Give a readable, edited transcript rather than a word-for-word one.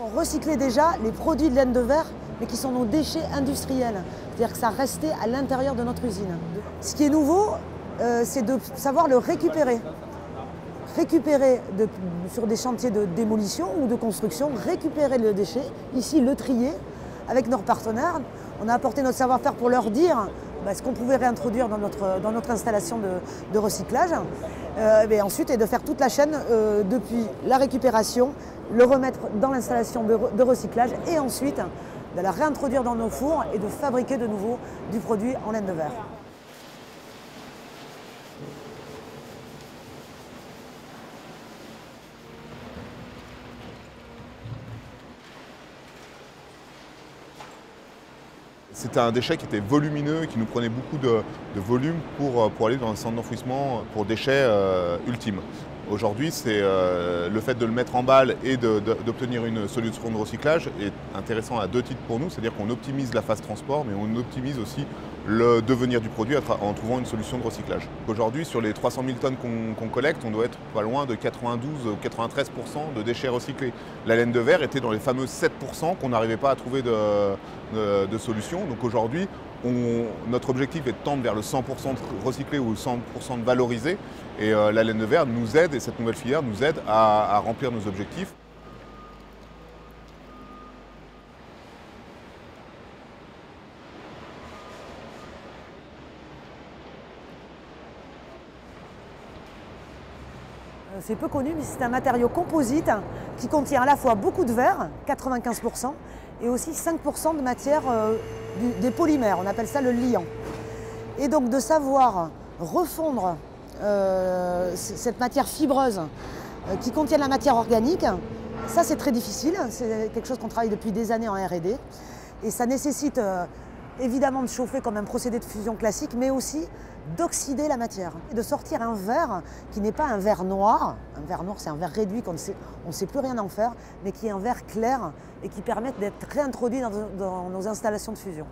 On recyclait déjà les produits de laine de verre, mais qui sont nos déchets industriels. C'est-à-dire que ça restait à l'intérieur de notre usine. Ce qui est nouveau, c'est de savoir le récupérer. Sur des chantiers de démolition ou de construction, récupérer le déchet, ici le trier avec nos partenaires. On a apporté notre savoir-faire pour leur dire ce qu'on pouvait réintroduire dans notre installation de recyclage. Et ensuite, de faire toute la chaîne depuis la récupération, le remettre dans l'installation de recyclage et ensuite de la réintroduire dans nos fours et de fabriquer de nouveau du produit en laine de verre. C'était un déchet qui était volumineux et qui nous prenait beaucoup de volume pour aller dans un centre d'enfouissement pour déchets ultimes. Aujourd'hui, c'est le fait de le mettre en balle et d'obtenir une solution de recyclage est intéressant à deux titres pour nous, c'est-à-dire qu'on optimise la phase transport, mais on optimise aussi le devenir du produit en trouvant une solution de recyclage. Aujourd'hui, sur les 300 000 tonnes qu'on collecte, on doit être pas loin de 92 ou 93% de déchets recyclés. La laine de verre était dans les fameux 7% qu'on n'arrivait pas à trouver de solution. Donc aujourd'hui, notre objectif est de tendre vers le 100% de recyclé ou le 100% de valorisé. Et la laine de verre nous aide, et cette nouvelle filière nous aide à remplir nos objectifs. C'est peu connu, mais c'est un matériau composite qui contient à la fois beaucoup de verre, 95%, et aussi 5% de matière des polymères, on appelle ça le liant. Et donc de savoir refondre cette matière fibreuse qui contient de la matière organique, ça c'est très difficile, c'est quelque chose qu'on travaille depuis des années en R&D, et ça nécessite évidemment de chauffer comme un procédé de fusion classique, mais aussi d'oxyder la matière et de sortir un verre qui n'est pas un verre noir. Un verre noir, c'est un verre réduit qu'on ne sait plus rien en faire, mais qui est un verre clair et qui permet d'être réintroduit dans nos installations de fusion.